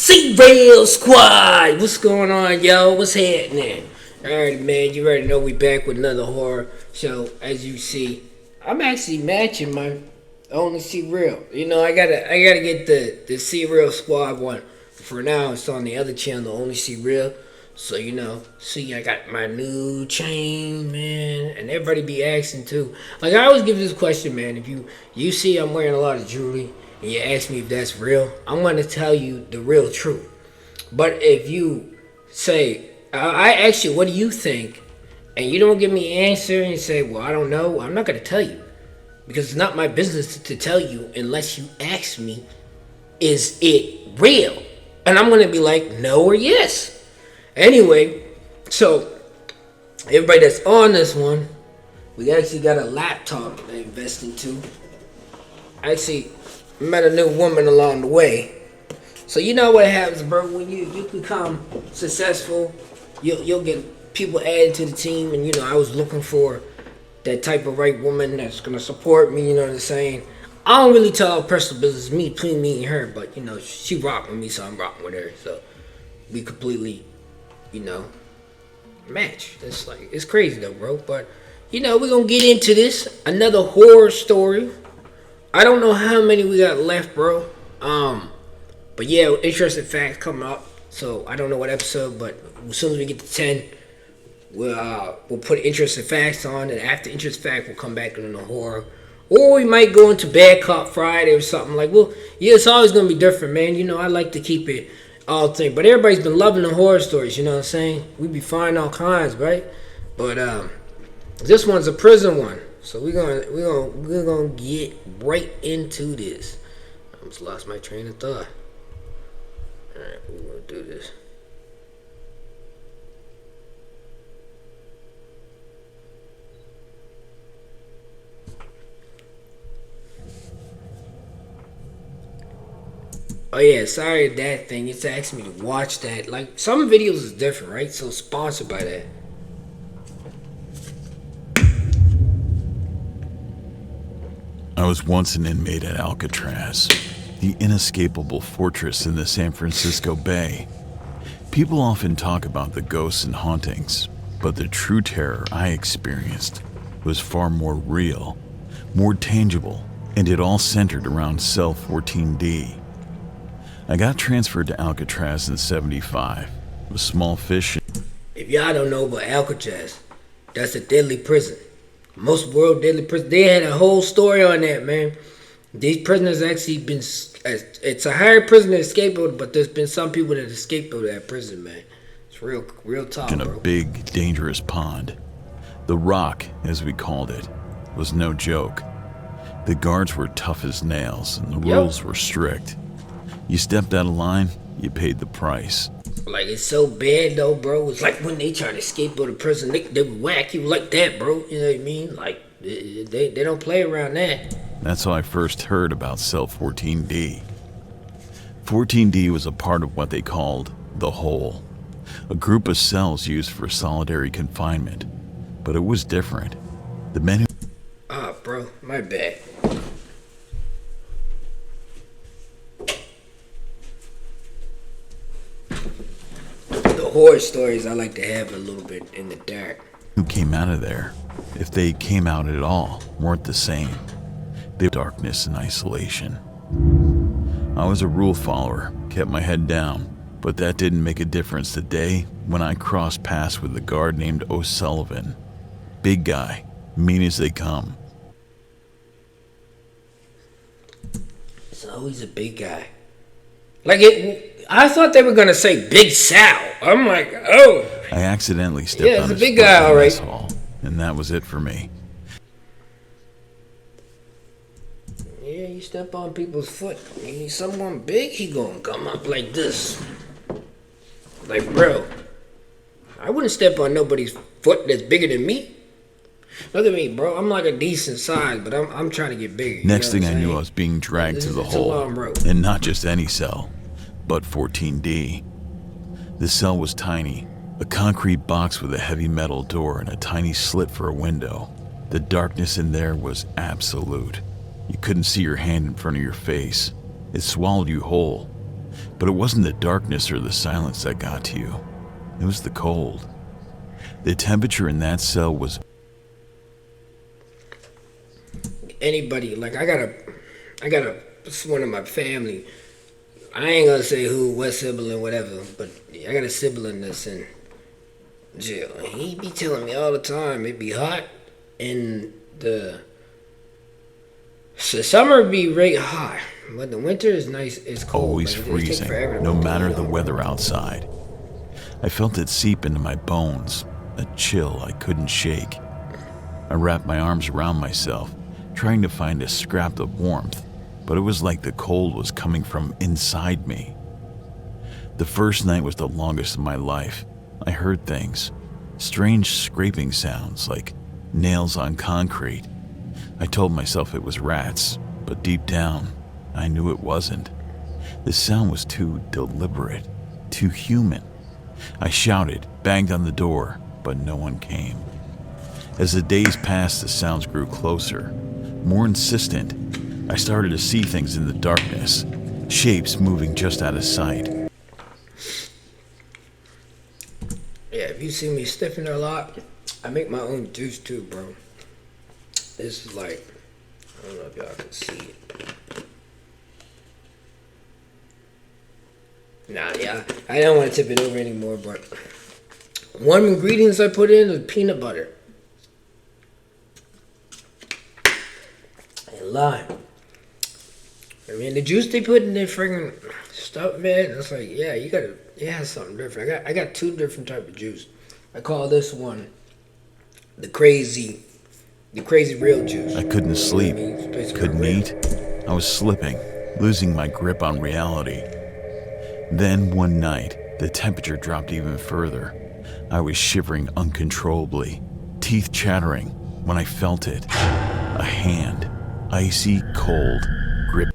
C-Rail Squad! What's going on, yo? What's happening? Alright, man, you already know we back with another horror show. As you see, I'm actually matching my only C-Rail. You know, I gotta get the C-Rail Squad one. For now, it's on the other channel, only C-Rail. So, you know, see, I got my new chain, man. And everybody be asking, too. Like, I always give this question, man. If you see I'm wearing a lot of jewelry, and you ask me if that's real, I'm going to tell you the real truth. But if you say, I ask you, what do you think? And you don't give me an answer and you say, well, I don't know, I'm not going to tell you. Because it's not my business to tell you unless you ask me, is it real? And I'm going to be like, no or yes. Anyway, so everybody that's on this one, we actually got a laptop to invest into. Actually, met a new woman along the way. So you know what happens, bro, when you become successful, you'll get people added to the team. And you know, I was looking for that type of right woman that's gonna support me, you know what I'm saying? I don't really tell her personal business, between me and her, but you know, she rock with me, so I'm rocking with her. So we completely, you know, match. It's like, it's crazy though, bro. But you know, we're gonna get into this. Another horror story. I don't know how many we got left, bro. But yeah, interesting facts coming up. So I don't know what episode, but as soon as we get to 10, we'll put interesting facts on, and after interesting fact, we'll come back into the horror, or we might go into Bad Cop Friday or something like. Well, yeah, it's always gonna be different, man. You know, I like to keep it all thing, but everybody's been loving the horror stories. You know what I'm saying? We be finding all kinds, right? But this one's a prison one. So we're gonna get right into this. I almost lost my train of thought. Alright, we're gonna do this. Oh yeah, sorry that thing. It's asking me to watch that. Like, some videos is different, right? So sponsored by that. I was once an inmate at Alcatraz, the inescapable fortress in the San Francisco Bay. People often talk about the ghosts and hauntings, but the true terror I experienced was far more real, more tangible, and it all centered around cell 14D. I got transferred to Alcatraz in '75, a small fish. If y'all don't know about Alcatraz, that's a deadly prison. Most world deadly prison. They had a whole story on that, man. These prisoners actually been. It's a higher prison than scapegoat, but there's been some people that escaped out of that prison, man. It's real talk, In a bro. big, dangerous pond. The Rock, as we called it, was no joke. The guards were tough as nails, and the rules were strict. You stepped out of line, you paid the price. Like, it's so bad though, bro. It's like when they try to escape out of prison, they whack you like that, bro. You know what I mean? Like, they don't play around that. That's how I first heard about cell 14D. 14D was a part of what they called the Hole, a group of cells used for solitary confinement. But it was different. The men who... Ah, bro, my bad. Horror stories I like to have a little bit in the dark. who came out of there, if they came out at all, weren't the same. They were darkness and isolation. I was a rule follower, kept my head down, but that didn't make a difference the day when I crossed paths with a guard named O'Sullivan. Big guy, mean as they come. So he's a big guy. I thought they were gonna say Big Sal. I'm like, oh. I accidentally stepped on his big guy, all right. hall, and that was it for me. Yeah, you step on people's foot. You need someone big, he gonna come up like this. Like, bro, I wouldn't step on nobody's foot that's bigger than me. Look at me, bro. I'm like a decent size, but I'm trying to get bigger. Next thing I knew, I was being dragged to the hole, and not just any cell, but 14D. The cell was tiny, a concrete box with a heavy metal door and a tiny slit for a window. The darkness in there was absolute. You couldn't see your hand in front of your face. It swallowed you whole. But it wasn't the darkness or the silence that got to you. It was the cold. The temperature in that cell was... Anybody, like, I got a, it's one of my family. I ain't gonna say who, what sibling, whatever, but I got a sibling that's in jail. And he be telling me all the time it be hot in the summer be right hot, but the winter is nice. It's cold. Always like, freezing, no matter the weather outside. I felt it seep into my bones, a chill I couldn't shake. I wrapped my arms around myself, trying to find a scrap of warmth, but it was like the cold was coming from inside me. The first night was the longest of my life. I heard things, strange scraping sounds like nails on concrete. I told myself it was rats, but deep down, I knew it wasn't. The sound was too deliberate, too human. I shouted, banged on the door, but no one came. As the days passed, the sounds grew closer, more insistent. I started to see things in the darkness, shapes moving just out of sight. Yeah, if you see me stiffing a lot, I make my own juice too, bro. This is like, I don't know if y'all can see it. Nah, yeah, I don't want to tip it over anymore, but one of the ingredients I put in is peanut butter and lime. I mean, the juice they put in their friggin' stuff, man, it's like, yeah, you gotta, it has something different. I got two different type of juice. I call this one the Krazy real juice. I couldn't sleep, You know what I mean? couldn't eat. I was slipping, losing my grip on reality. Then one night, the temperature dropped even further. I was shivering uncontrollably, teeth chattering, when I felt it. A hand, icy cold, grip.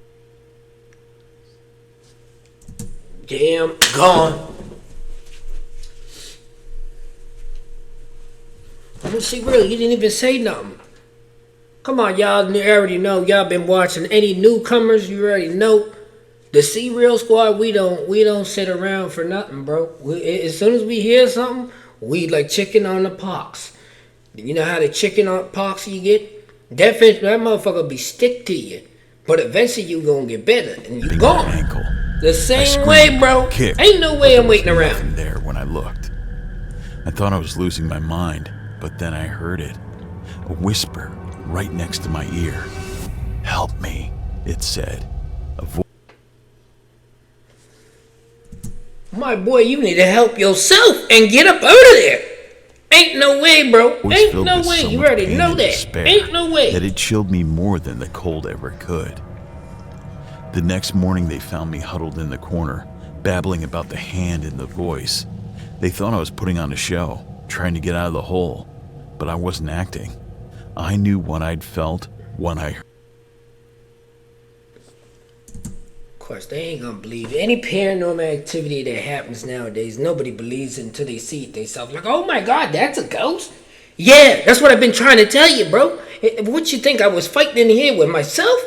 Damn, gone. Let's see, really, you didn't even say nothing. Come on, y'all already know. Y'all been watching any newcomers, you already know. The C Real Squad, we don't sit around for nothing, bro. As soon as we hear something, we like chicken on the pox. You know how the chicken on pox you get? That motherfucker be stick to you. But eventually you gonna get better and you gone. Ankle. The same way, bro. Kicked, Ain't no way I'm waiting around. Nothing there when I looked. I thought I was losing my mind, but then I heard it. A whisper right next to my ear. Help me, it said. A voice. My boy, you need to help yourself and get up out of there. Ain't no way, bro. Ain't no way. You already know that. Ain't no way. That it chilled me more than the cold ever could. The next morning, they found me huddled in the corner, babbling about the hand and the voice. They thought I was putting on a show, trying to get out of the hole, but I wasn't acting. I knew what I'd felt when I heard. Of course, they ain't gonna believe it. Any paranormal activity that happens nowadays, nobody believes it until they see it themselves. Like, oh my God, that's a ghost? Yeah, that's what I've been trying to tell you, bro. What you think I was fighting in here with myself?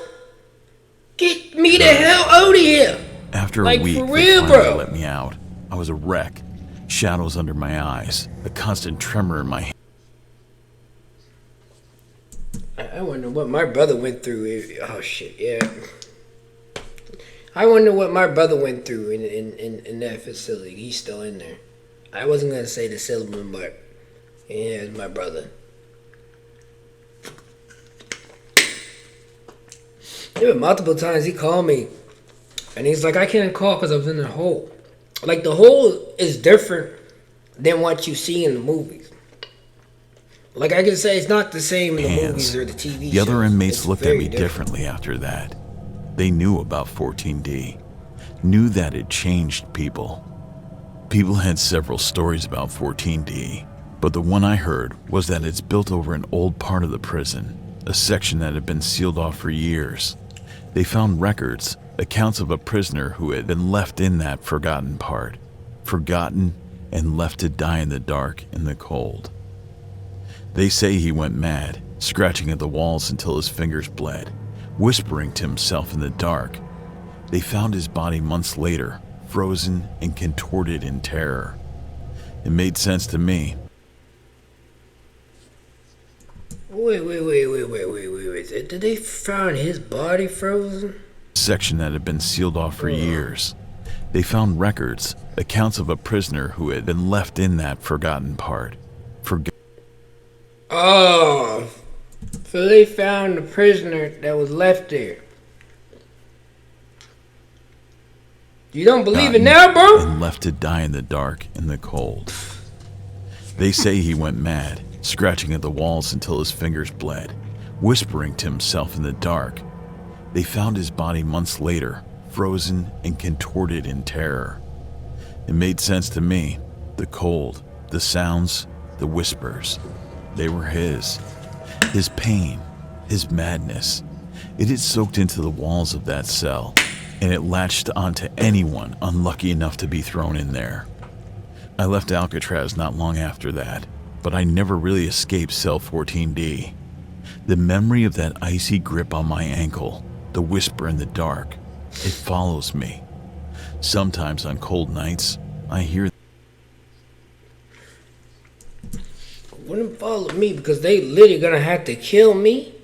Get me the hell out of here. After like, a week, for they real, finally bro. let me out. I was a wreck. Shadows under my eyes, a constant tremor in my hand. I wonder what my brother went through. Oh shit, yeah. I wonder what my brother went through in that facility. He's still in there. I wasn't gonna say the Silverman, but yeah, it's my brother. There were multiple times he called me, and he's like, I can't call because I was in the hole. Like, the hole is different than what you see in the movies. Like, I can say it's not the same in the movies or the TV shows. The other inmates It's looked at me very differently after that. They knew about 14D, knew that it changed people. People had several stories about 14D, but the one I heard was that it's built over an old part of the prison, a section that had been sealed off for years. They found records, accounts of a prisoner who had been left in that forgotten part, forgotten and left to die in the dark and the cold. They say he went mad, scratching at the walls until his fingers bled, whispering to himself in the dark. They found his body months later, frozen and contorted in terror. It made sense to me. Wait. Did they find his body frozen? Section that had been sealed off for years. They found records, accounts of a prisoner who had been left in that forgotten part. Oh, so they found the prisoner that was left there. You don't believe it now, bro? And left to die in the dark and the cold. They say he went mad, scratching at the walls until his fingers bled, whispering to himself in the dark. They found his body months later, frozen and contorted in terror. It made sense to me. The cold, the sounds, the whispers. They were his. His pain, his madness. It had soaked into the walls of that cell, and it latched onto anyone unlucky enough to be thrown in there. I left Alcatraz not long after that, but I never really escaped Cell 14D. The memory of that icy grip on my ankle, the whisper in the dark, it follows me. Sometimes on cold nights, I hear. Wouldn't follow me because they literally gonna have to kill me,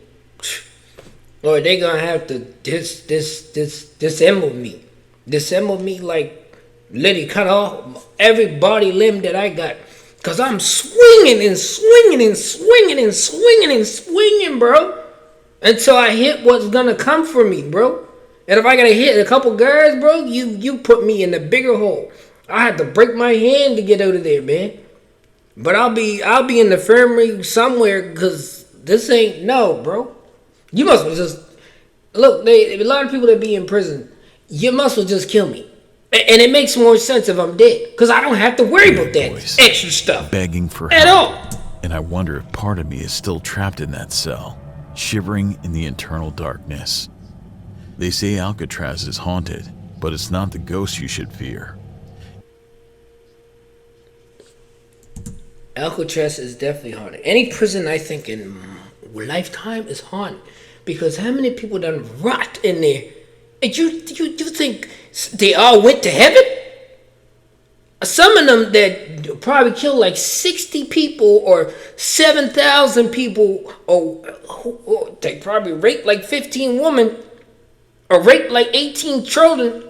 or they gonna have to disassemble me like literally cut off every body limb that I got, cause I'm swinging, bro, until I hit what's gonna come for me, bro. And if I gotta hit a couple guards, bro, you put me in a bigger hole. I had to break my hand to get out of there, man. But I'll be in the infirmary somewhere, cause this ain't no, bro. You must well just look. A lot of people that be in prison, you must well just kill me, and it makes more sense if I'm dead, cause I don't have to worry about that extra stuff begging for at help. all. And I wonder if part of me is still trapped in that cell, shivering in the eternal darkness. They say Alcatraz is haunted, but it's not the ghosts you should fear. Alcatraz is definitely haunted. Any prison I think in lifetime is haunted, because how many people done rot in there? And you think they all went to heaven? Some of them that probably killed like 60 people or 7,000 people, or they probably raped like 15 women or raped like 18 children.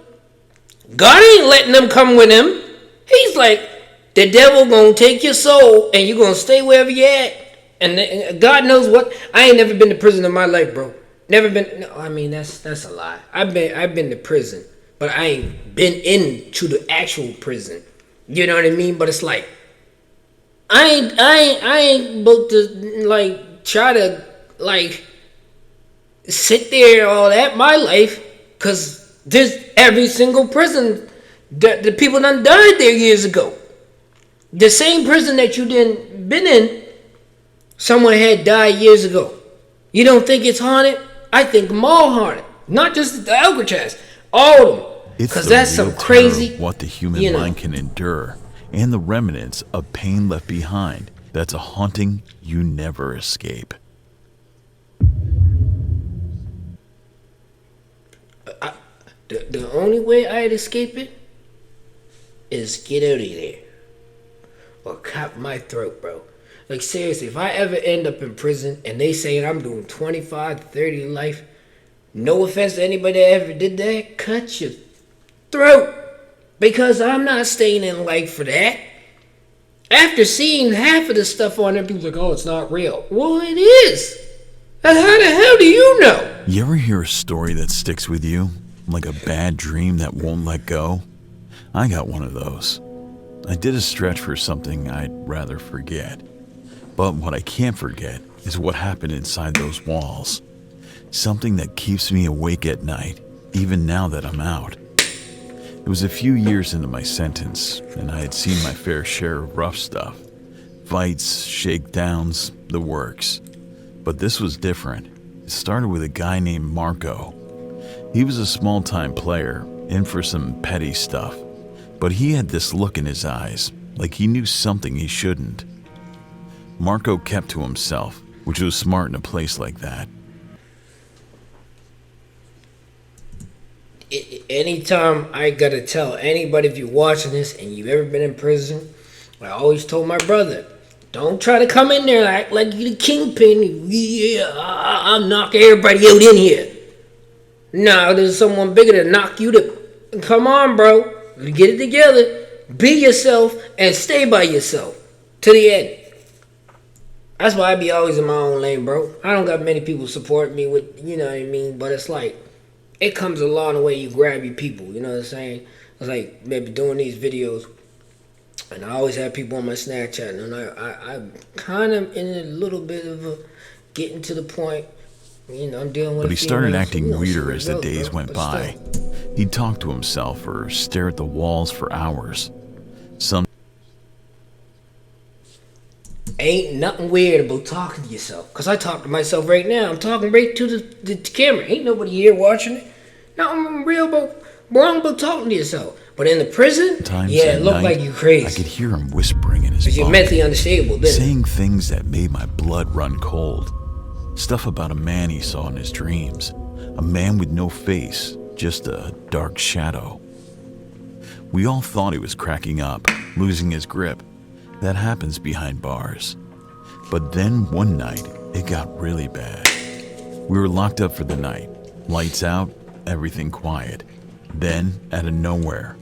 God ain't letting them come with him. He's like, the devil gonna take your soul and you're gonna stay wherever you at. And God knows what. I ain't never been to prison in my life, bro. Never been. No, I mean that's a lie. I've been to prison, but I ain't been into the actual prison. You know what I mean? But it's like I ain't about to like try to like sit there all that my life, cause there's every single prison that the people done died there years ago. The same prison that you didn't been in, someone had died years ago. You don't think it's haunted? I think them all haunted. Not just the Alcatraz, all of them. Because that's some crazy. What the human mind can endure, and the remnants of pain left behind. That's a haunting you never escape. The only way I'd escape it is get out of there. Or cut my throat, bro. Like seriously, if I ever end up in prison and they say I'm doing 25 to 30 to life, no offense to anybody that ever did that, cut your throat. Because I'm not staying in life for that. After seeing half of the stuff on there, people like, oh, it's not real. Well, it is. How the hell do you know? You ever hear a story that sticks with you? Like a bad dream that won't let go? I got one of those. I did a stretch for something I'd rather forget. But what I can't forget is what happened inside those walls. Something that keeps me awake at night, even now that I'm out. It was a few years into my sentence, and I had seen my fair share of rough stuff. Fights, shakedowns, the works. But this was different. It started with a guy named Marco. He was a small-time player, in for some petty stuff. But he had this look in his eyes, like he knew something he shouldn't. Marco kept to himself, which was smart in a place like that. Anytime I gotta tell anybody, if you're watching this and you've ever been in prison, I always told my brother, don't try to come in there like you the kingpin. Yeah, I'll knock everybody out in here. No, there's someone bigger to knock you to. Come on, bro. Get it together. Be yourself and stay by yourself to the end. That's why I be always in my own lane, bro. I don't got many people support me with, you know what I mean? But it's like, it comes along the way you grab your people, you know what I'm saying? It's like, maybe doing these videos, and I always have people on my Snapchat, and I'm kind of in a little bit of a, getting to the point, you know, I'm dealing with But he started acting so, weirder as the days went by. He'd talk to himself or stare at the walls for hours. Ain't nothing weird about talking to yourself. Because I talk to myself right now. I'm talking right to the camera. Ain't nobody here watching it. No, I'm real wrong about talking to yourself. But in the prison, yeah, it looked like you crazy. I could hear him whispering in his bunk, you're mentally unstable, saying things that made my blood run cold. Stuff about a man he saw in his dreams. A man with no face, just a dark shadow. We all thought he was cracking up, losing his grip. That happens behind bars. But then one night, it got really bad. We were locked up for the night. Lights out, everything quiet. Then, out of nowhere,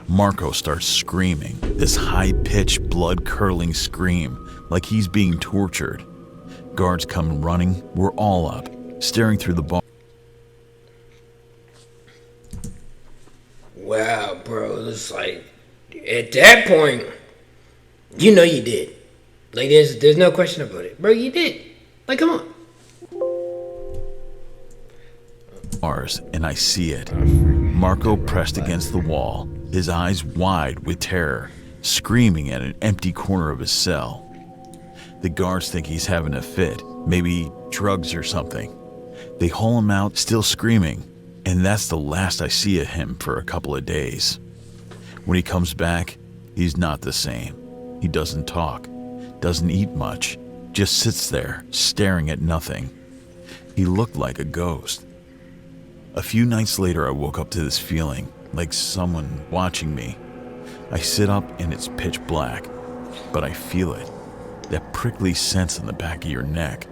Marco starts screaming. This high-pitched, blood-curdling scream, like he's being tortured. Guards come running. We're all up, staring through the bar. Wow, bro. It's like, at that point, you know you did. Like, there's no question about it. Bro, you did. Like, come on. Bars, and I see it. Marco pressed against the wall, his eyes wide with terror, screaming at an empty corner of his cell. The guards think he's having a fit, maybe drugs or something. They haul him out, still screaming, and that's the last I see of him for a couple of days. When he comes back, he's not the same. He doesn't talk, doesn't eat much, just sits there, staring at nothing. He looked like a ghost. A few nights later, I woke up to this feeling, like someone watching me. I sit up and it's pitch black, but I feel it. That prickly sense in the back of your neck.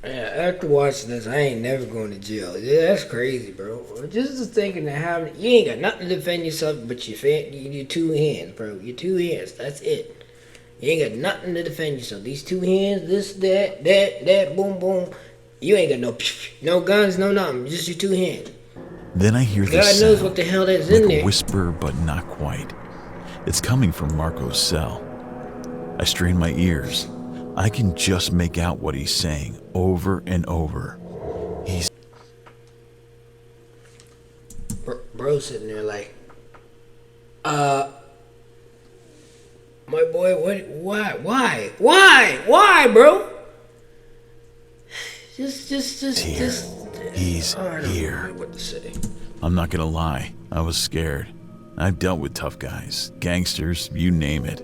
Yeah, after watching this, I ain't never going to jail. Yeah, that's crazy, bro. Just thinking that having, you ain't got nothing to defend yourself but your two hands, bro. Your two hands, that's it. You ain't got nothing to defend yourself. These two hands, this, that, boom, boom. You ain't got no guns, no nothing. Just your two hands. Then I hear this God sound, knows what the hell that's like in there. a whisper, but not quite. It's coming from Marco's cell. I strain my ears. I can just make out what he's saying over and over. He's... Bro sitting there like, my boy, why, bro? Just, He's here. What to say. I'm not gonna lie, I was scared. I've dealt with tough guys, gangsters, you name it.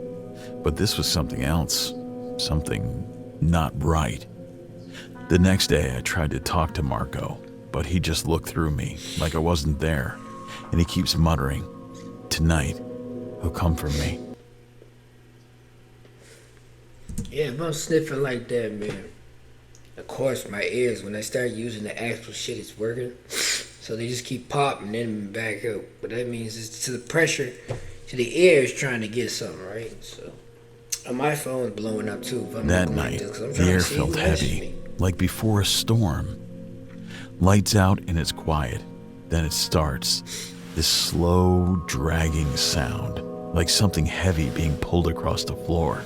But this was something else. Something not right. The next day, I tried to talk to Marco, but he just looked through me like I wasn't there. And he keeps muttering, tonight, he'll come for me. Yeah, if I'm sniffing like that, man. Of course, my ears, when I start using the actual shit, it's working. So they just keep popping and back up. But that means it's to the pressure, to the ears trying to get something, right? So, my phone's blowing up too. That night, the air felt heavy, like before a storm. Lights out and it's quiet. Then it starts. This slow, dragging sound, like something heavy being pulled across the floor.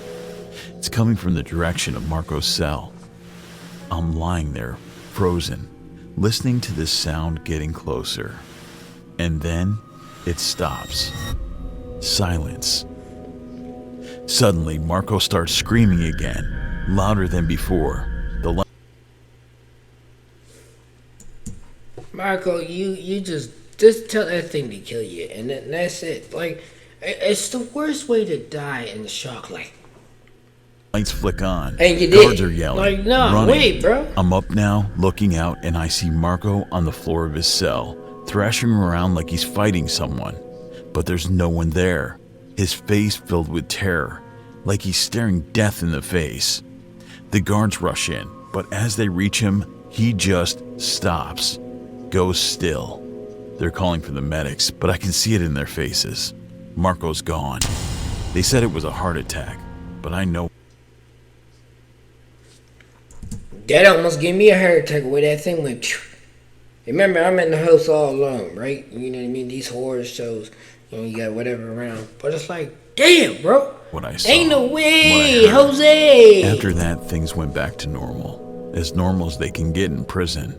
It's coming from the direction of Marco's cell. I'm lying there, frozen, listening to this sound getting closer. And then it stops. Silence. Suddenly, Marco starts screaming again, louder than before. Marco, you just tell that thing to kill you, and that's it. Like, it's the worst way to die in shock. Like, Lights flick on. And you Guards did. are yelling. Like, no, running. wait, bro. I'm up now, looking out, and I see Marco on the floor of his cell, thrashing around like he's fighting someone. But there's no one there. His face filled with terror, like he's staring death in the face. The guards rush in, but as they reach him, he just stops, goes still. They're calling for the medics, but I can see it in their faces. Marco's gone. They said it was a heart attack, but I know. That almost gave me a heart attack where that thing went. Phew. Remember, I'm in the house all alone, right? You know what I mean? These horror shows, you got whatever around. But it's like, damn, bro. What I saw. Ain't no way, Jose. After that, things went back to normal as they can get in prison.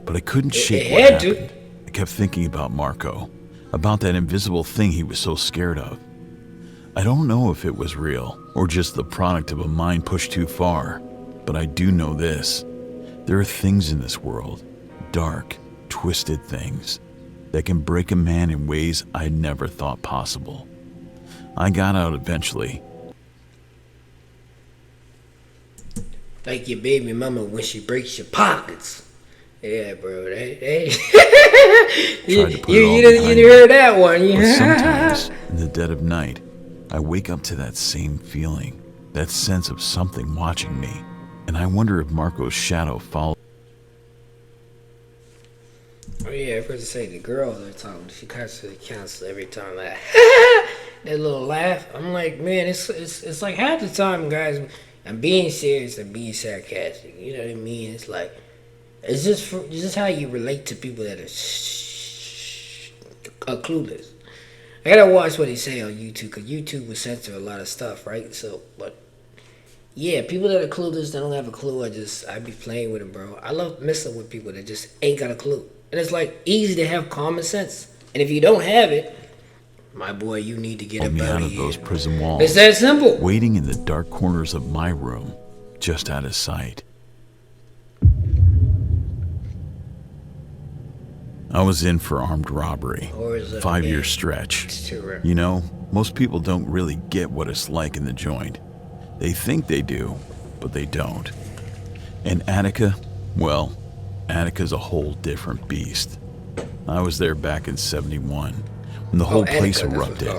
But I couldn't shake what happened. I kept thinking about Marco, about that invisible thing he was so scared of. I don't know if it was real or just the product of a mind pushed too far, but I do know this. There are things in this world, dark, twisted things, that can break a man in ways I never thought possible. I got out eventually. Like your baby mama when she breaks your pockets. Yeah, bro. You heard that one. But sometimes, in the dead of night, I wake up to that same feeling, that sense of something watching me, and I wonder if Marco's shadow follows. Oh yeah, I was going to say the girl they're talking, she constantly counts every time that that little laugh. I'm like, man, it's like half the time, guys, I'm being serious and being sarcastic. You know what I mean? It's like it's just how you relate to people that are clueless. I gotta watch what they say on YouTube because YouTube will censor a lot of stuff, right? So, but yeah, people that are clueless, that don't have a clue, I be playing with them, bro. I love messing with people that just ain't got a clue. And it's like easy to have common sense. And if you don't have it, my boy, you need to get up out of here. Those prison walls. It's that simple. Waiting in the dark corners of my room, just out of sight. I was in for armed robbery, 5-year stretch. You know, most people don't really get what it's like in the joint. They think they do, but they don't. And Attica, well, Attica's a whole different beast. I was there back in '71, when the whole place erupted.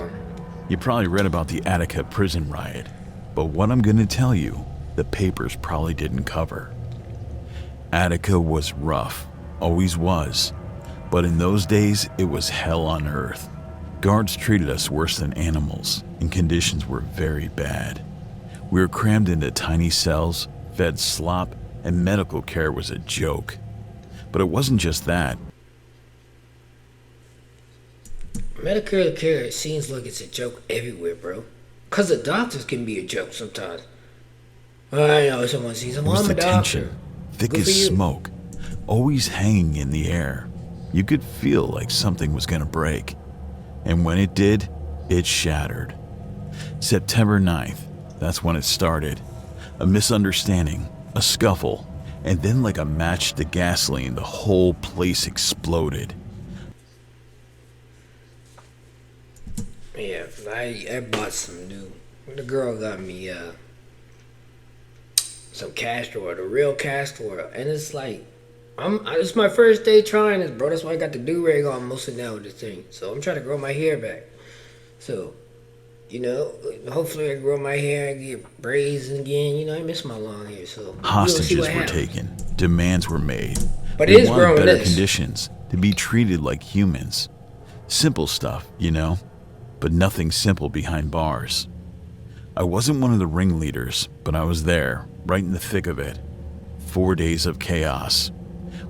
You probably read about the Attica prison riot, but what I'm gonna tell you, the papers probably didn't cover. Attica was rough, always was. But in those days, it was hell on earth. Guards treated us worse than animals, and conditions were very bad. We were crammed into tiny cells, fed slop, and medical care was a joke. But it wasn't just that. Medical care, it seems like it's a joke everywhere, bro. Because the doctors can be a joke sometimes. I know someone sees them. I'm a doctor. Thick as smoke, always hanging in the air. You could feel like something was going to break. And when it did, it shattered. September 9th, that's when it started. A misunderstanding, a scuffle, and then like a match to gasoline, the whole place exploded. Yeah, I bought some new. The girl got me some castor oil, the real castor oil, and it's like it's my first day trying this, bro. That's why I got the do-rag on mostly now with this thing. So I'm trying to grow my hair back. So, you know, hopefully I grow my hair and get braids again. You know, I miss my long hair. So hostages were taken, demands were made. But it is growing better conditions, to be treated like humans. Simple stuff, you know, but nothing simple behind bars. I wasn't one of the ringleaders, but I was there, right in the thick of it. 4 days of chaos.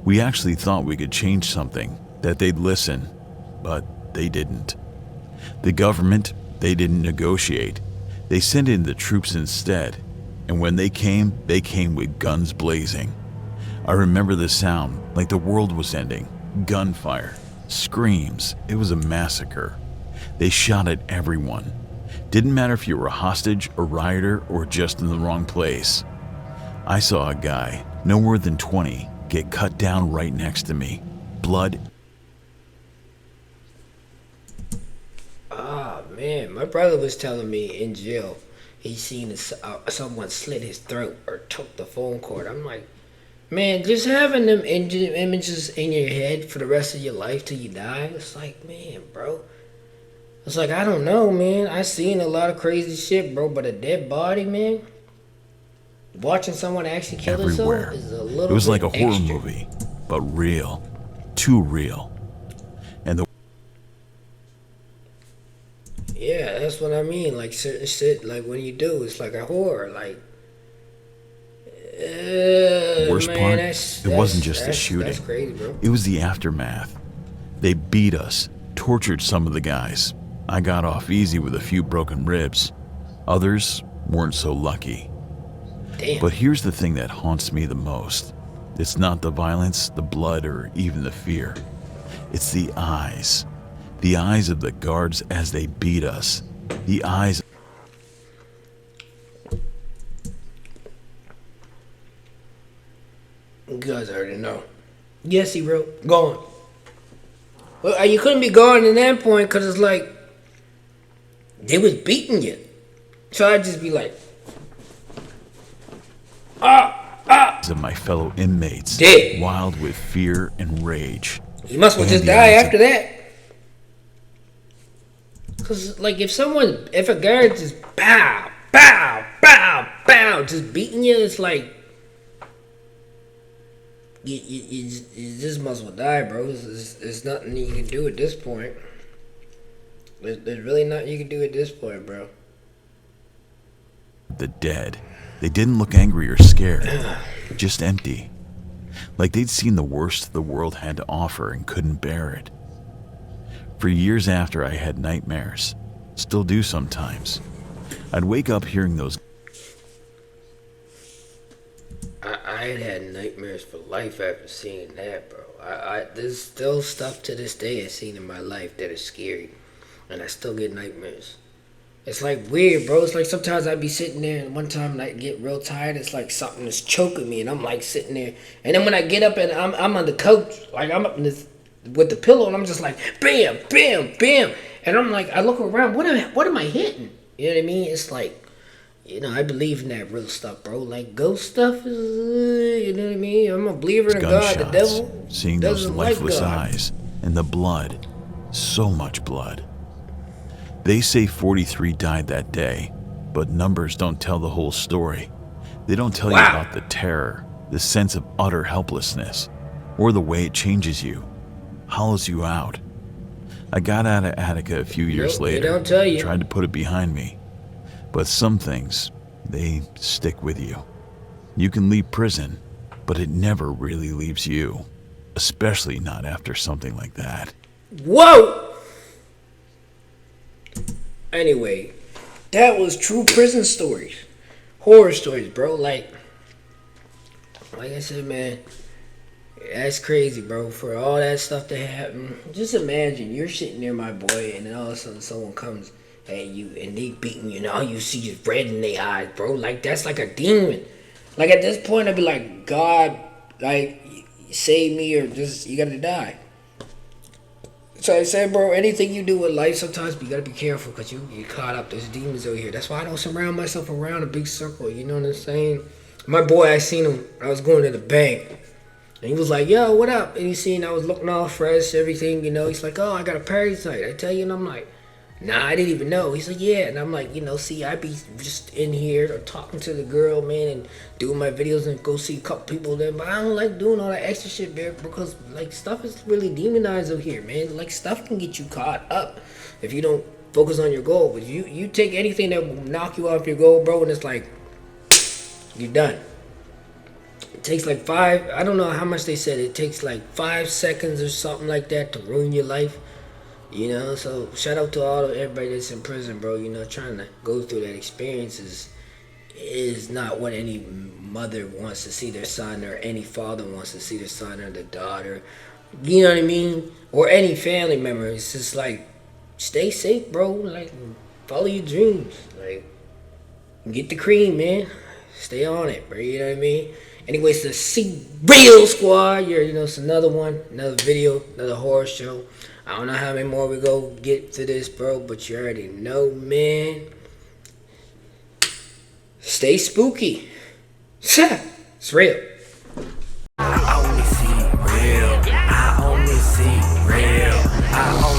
We actually thought we could change something, that they'd listen, but they didn't. The government, they didn't negotiate. They sent in the troops instead, and when they came with guns blazing. I remember the sound, like the world was ending. Gunfire, screams, it was a massacre. They shot at everyone. Didn't matter if you were a hostage, a rioter, or just in the wrong place. I saw a guy, no more than 20, get cut down right next to me. Blood. Ah, man, my brother was telling me in jail, he seen someone slit his throat or took the phone cord. I'm like, man, just having them images in your head for the rest of your life till you die, it's like, man, bro. It's like, I don't know, man. I seen a lot of crazy shit, bro, but a dead body, man, watching someone actually kill Everywhere. themselves is a little It was bit like a horror extra. movie, but real. Too real. And the Yeah, that's what I mean. Like certain shit, like when you do, it's like a horror. Like, worst man, part, it wasn't just the shooting. That's crazy, bro. It was the aftermath. They beat us, tortured some of the guys. I got off easy with a few broken ribs. Others weren't so lucky. Damn. But here's the thing that haunts me the most. It's not the violence, the blood, or even the fear. It's the eyes. The eyes of the guards as they beat us. The eyes. You guys already know. Yes, he wrote. Gone. Well, you couldn't be gone at that point because it's like they was beating you. So I'd just be like, Of my fellow inmates, Dead. wild with fear and rage. you must well And just the die eyes after that. Because, like, if a guard just bow, bow, bow, bow, just beating you, it's like, you just must well die, bro. There's nothing you can do at this point. There's really nothing you can do at this point, bro. The dead. They didn't look angry or scared, just empty. Like they'd seen the worst the world had to offer and couldn't bear it. For years after, I had nightmares. Still do sometimes. I'd wake up hearing those. I had nightmares for life after seeing that, bro. There's still stuff to this day I've seen in my life that is scary, and I still get nightmares. It's like weird, bro. It's like sometimes I'd be sitting there, and one time I get real tired. It's like something is choking me, and I'm like sitting there, and then when I get up and I'm on the couch, like I'm up in this with the pillow, and I'm just like bam, bam, bam, and I'm like I look around, what am I hitting? You know what I mean? It's like, I believe in that real stuff, bro. Like ghost stuff is, you know what I mean? I'm a believer in God. The devil Seeing those doesn't like lifeless God. eyes and the blood. So much blood. They say 43 died that day, but numbers don't tell the whole story. They don't tell you about the terror, the sense of utter helplessness, or the way it changes you, hollows you out. I got out of Attica a few years later, they don't tell you. tried to put it behind me. But some things, they stick with you. You can leave prison, but it never really leaves you, especially not after something like that. Whoa! Anyway, that was true prison stories. Horror stories, bro. Like I said, man, that's crazy, bro. For all that stuff to happen, just imagine you're sitting there, my boy, and then all of a sudden someone comes at you and they beating you, and all you see is red in their eyes, bro. Like, that's like a demon. Like, at this point, I'd be like, God, like, save me or just, you gotta die. So I said, bro, anything you do in life, sometimes you gotta be careful because you get caught up. There's demons over here. That's why I don't surround myself around a big circle. You know what I'm saying? My boy, I seen him. I was going to the bank. And he was like, yo, what up? And he seen I was looking all fresh, everything, He's like, oh, I got a parasite. I tell you, and I'm like, nah, I didn't even know. He's like, yeah. And I'm like, see, I be just in here or talking to the girl, man, and doing my videos and go see a couple people then. But I don't like doing all that extra shit, man, because, like, stuff is really demonized over here, man. Like, stuff can get you caught up if you don't focus on your goal. But you take anything that will knock you off your goal, bro, and it's like, you're done. It takes like I don't know how much they said. It takes like 5 seconds or something like that to ruin your life. So shout out to everybody that's in prison, bro. Trying to go through that experience is not what any mother wants to see their son, or any father wants to see their son or their daughter. You know what I mean? Or any family member. It's just like, stay safe, bro. Like, follow your dreams. Like, get the cream, man. Stay on it, bro. You know what I mean? Anyways, the See Real Squad. It's another one, another video, another horror show. I don't know how many more we go get to this, bro, but you already know, man. stay spooky. It's real. I only see real. I only see real. I only